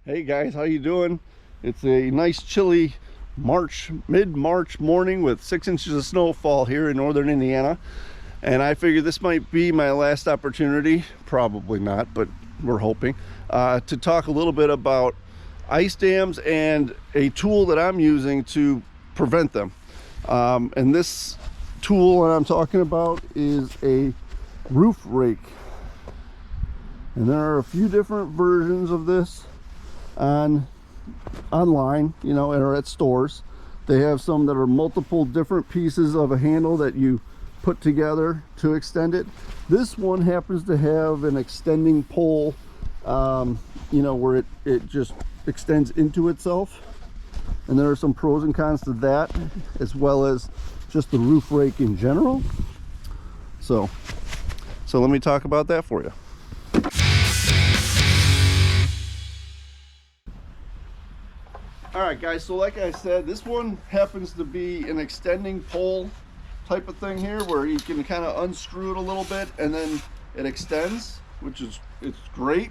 Hey guys, how you doing? It's a nice chilly mid-March morning with 6 inches of snowfall here in northern Indiana. And I figured this might be my last opportunity, probably not, but we're hoping, to talk a little bit about ice dams and a tool that I'm using to prevent them. And this tool that I'm talking about is a roof rake. And there are a few different versions of this online, you know, or at stores. They have some that are multiple different pieces of a handle that you put together to extend it. This one happens to have an extending pole, you know, where it just extends into itself. And there are some pros and cons to that, as well as just the roof rake in general. So let me talk about that for you. All right guys, so like I said, this one happens to be an extending pole type of thing here, where you can kind of unscrew it a little bit and then it extends, which is, it's great.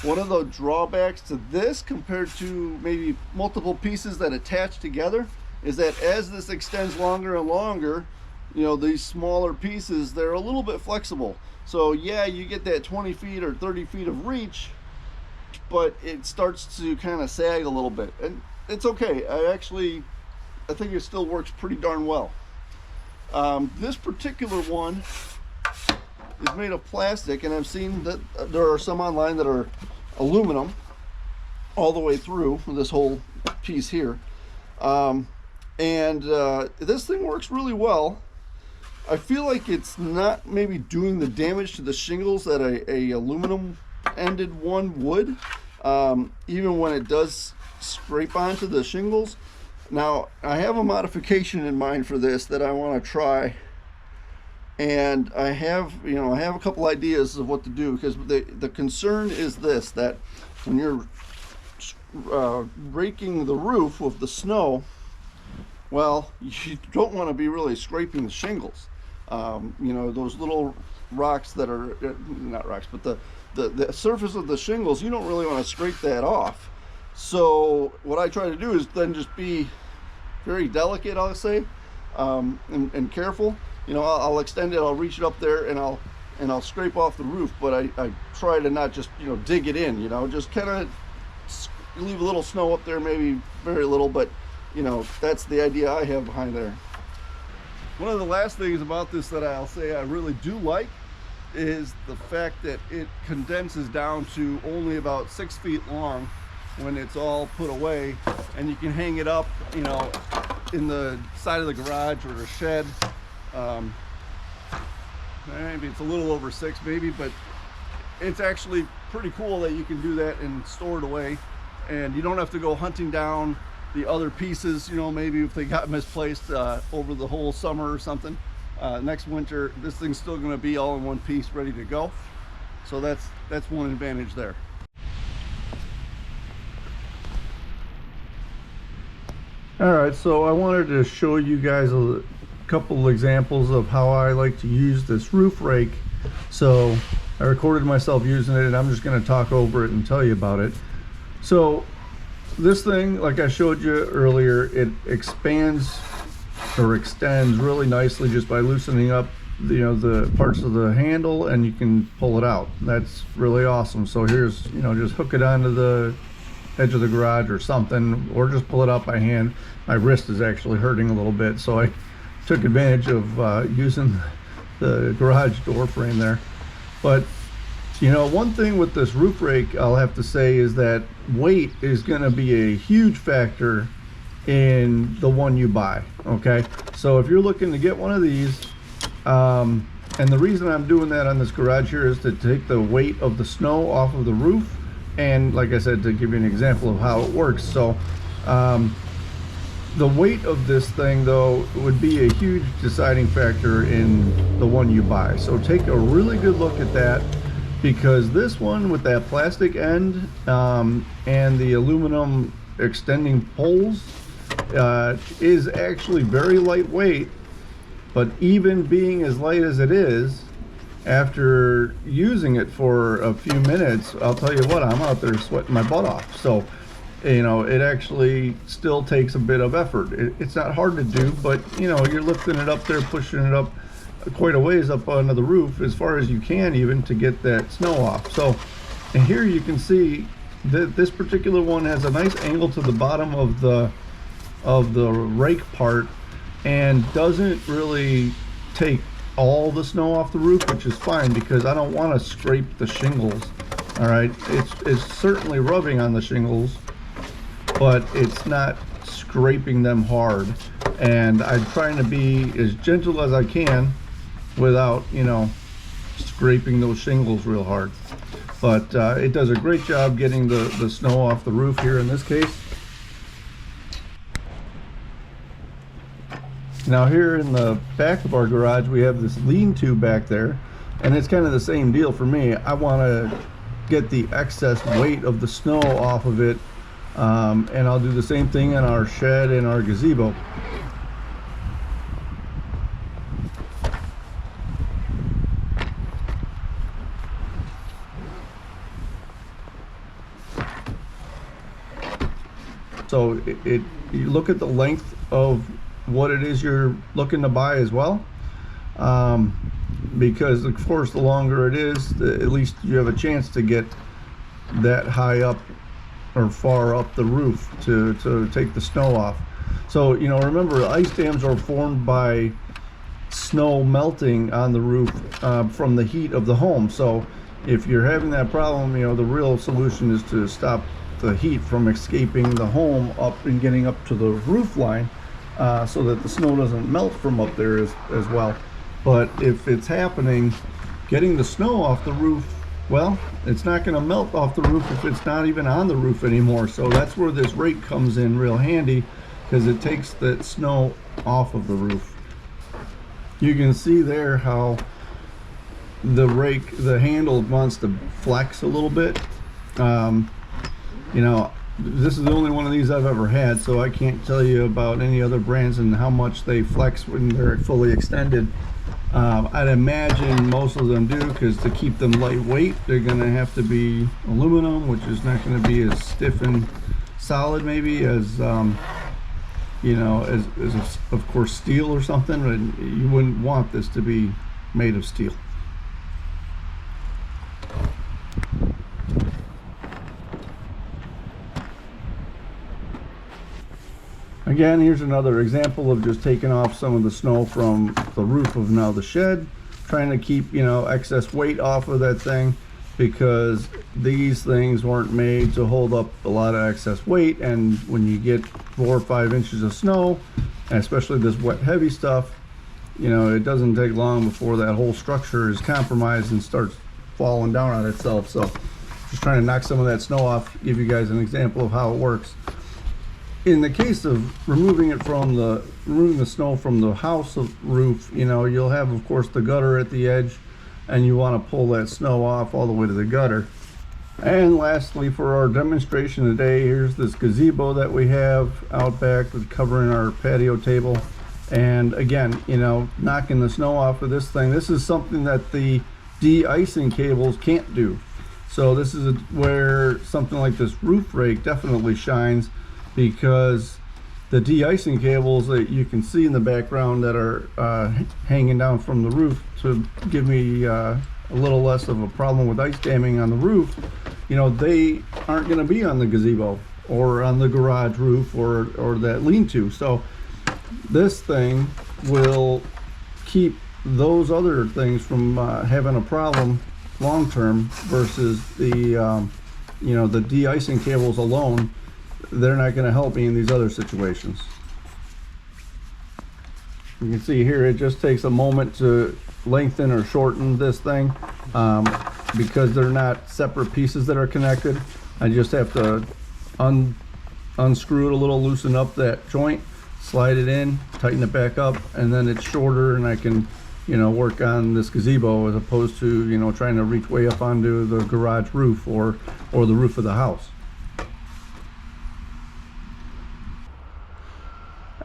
One of the drawbacks to this compared to maybe multiple pieces that attach together is that as this extends longer and longer, you know, these smaller pieces, they're a little bit flexible. So yeah, you get that 20 feet or 30 feet of reach, but it starts to kind of sag a little bit, and it's okay. I think it still works pretty darn well. This particular one is made of plastic, and I've seen that there are some online that are aluminum all the way through this whole piece here. This thing works really well. I feel like it's not maybe doing the damage to the shingles that a aluminum ended one would, even when it does scrape onto the shingles. Now I have a modification in mind for this that I want to try, and I have a couple ideas of what to do, because the concern is this, that when you're raking the roof with the snow, well, you don't want to be really scraping the shingles. You know, those little rocks that are not rocks, but the surface of the shingles, you don't really want to scrape that off. So what I try to do is then just be very delicate, I'll say, and careful. You know, I'll extend it, I'll reach it up there, and I'll scrape off the roof, but I try to not just, you know, dig it in, you know, just kind of leave a little snow up there, maybe very little, but you know, that's the idea I have behind there. One of the last things about this that I'll say I really do like is the fact that it condenses down to only about 6 feet long when it's all put away, and you can hang it up, you know, in the side of the garage or the shed. Maybe it's a little over 6 maybe, but it's actually pretty cool that you can do that and store it away, and you don't have to go hunting down the other pieces, you know, maybe if they got misplaced over the whole summer or something. Next winter, this thing's still going to be all in one piece, ready to go. So that's one advantage there. All right, so I wanted to show you guys a couple examples of how I like to use this roof rake. So I recorded myself using it, and I'm just going to talk over it and tell you about it. So this thing, like I showed you earlier, it expands or extends really nicely just by loosening up, you know, the parts of the handle, and you can pull it out. That's really awesome. So here's, you know, just hook it onto the edge of the garage or something, or just pull it out by hand. My wrist is actually hurting a little bit, so I took advantage of using the garage door frame there. But you know, one thing with this roof rake, I'll have to say, is that weight is going to be a huge factor in the one you buy. Okay, so if you're looking to get one of these, and the reason I'm doing that on this garage here is to take the weight of the snow off of the roof, and like I said, to give you an example of how it works. So the weight of this thing, though, would be a huge deciding factor in the one you buy. So take a really good look at that, because this one with that plastic end and the aluminum extending poles is actually very lightweight. But even being as light as it is, after using it for a few minutes, I'll tell you what, I'm out there sweating my butt off. So, you know, it actually still takes a bit of effort. It's not hard to do, but you know, you're lifting it up there, pushing it up quite a ways up onto the roof, as far as you can, even to get that snow off. So, and here you can see that this particular one has a nice angle to the bottom of the rake part, and doesn't really take all the snow off the roof, which is fine because I don't want to scrape the shingles. All right, it's certainly rubbing on the shingles, but it's not scraping them hard. And I'm trying to be as gentle as I can without, you know, scraping those shingles real hard. But it does a great job getting the snow off the roof here in this case. Now here in the back of our garage, we have this lean-to back there, and it's kind of the same deal for me. I want to get the excess weight of the snow off of it, and I'll do the same thing in our shed and our gazebo. So you look at the length of what it is you're looking to buy as well, because of course the longer it is, at least you have a chance to get that high up or far up the roof to take the snow off. So, you know, remember, ice dams are formed by snow melting on the roof from the heat of the home. So if you're having that problem, you know, the real solution is to stop the heat from escaping the home up and getting up to the roof line, so that the snow doesn't melt from up there as well. But if it's happening, getting the snow off the roof, well, it's not going to melt off the roof if it's not even on the roof anymore. So that's where this rake comes in real handy, because it takes that snow off of the roof. You can see there how the rake, the handle wants to flex a little bit. You know, this is the only one of these I've ever had, so I can't tell you about any other brands and how much they flex when they're fully extended. I'd imagine most of them do, because to keep them lightweight, they're going to have to be aluminum, which is not going to be as stiff and solid maybe as, you know, as of course steel or something, but you wouldn't want this to be made of steel. Again, here's another example of just taking off some of the snow from the roof of now the shed, trying to keep, you know, excess weight off of that thing, because these things weren't made to hold up a lot of excess weight. And when you get 4 or 5 inches of snow, and especially this wet heavy stuff, you know, it doesn't take long before that whole structure is compromised and starts falling down on itself. So just trying to knock some of that snow off, give you guys an example of how it works. In the case of removing the snow from the house roof, you know, you'll have, of course, the gutter at the edge, and you want to pull that snow off all the way to the gutter. And lastly, for our demonstration today, here's this gazebo that we have out back with covering our patio table. And again, you know, knocking the snow off of this thing, this is something that the de-icing cables can't do. So this is where something like this roof rake definitely shines, because the de-icing cables that you can see in the background that are hanging down from the roof to give me a little less of a problem with ice damming on the roof, you know, they aren't going to be on the gazebo or on the garage roof or that lean-to. So this thing will keep those other things from having a problem long term, versus the you know, the de-icing cables alone. They're not going to help me in these other situations. You can see here, it just takes a moment to lengthen or shorten this thing, because they're not separate pieces that are connected. I just have to unscrew it a little, loosen up that joint, slide it in, tighten it back up, and then it's shorter, and I can, you know, work on this gazebo, as opposed to, you know, trying to reach way up onto the garage roof or the roof of the house.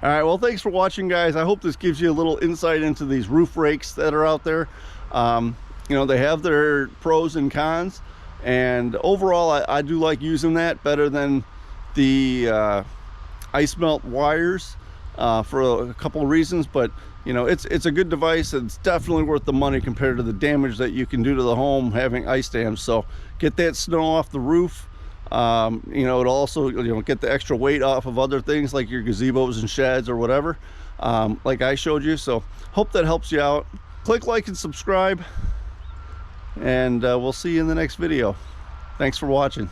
All right, well, thanks for watching, guys. I hope this gives you a little insight into these roof rakes that are out there. You know, they have their pros and cons, and overall I do like using that better than the ice melt wires for a couple of reasons. But you know, it's a good device. It's definitely worth the money compared to the damage that you can do to the home having ice dams. So get that snow off the roof. You know, it'll also, you know, get the extra weight off of other things like your gazebos and sheds or whatever, like I showed you. So hope that helps you out. Click like and subscribe, and we'll see you in the next video. Thanks for watching.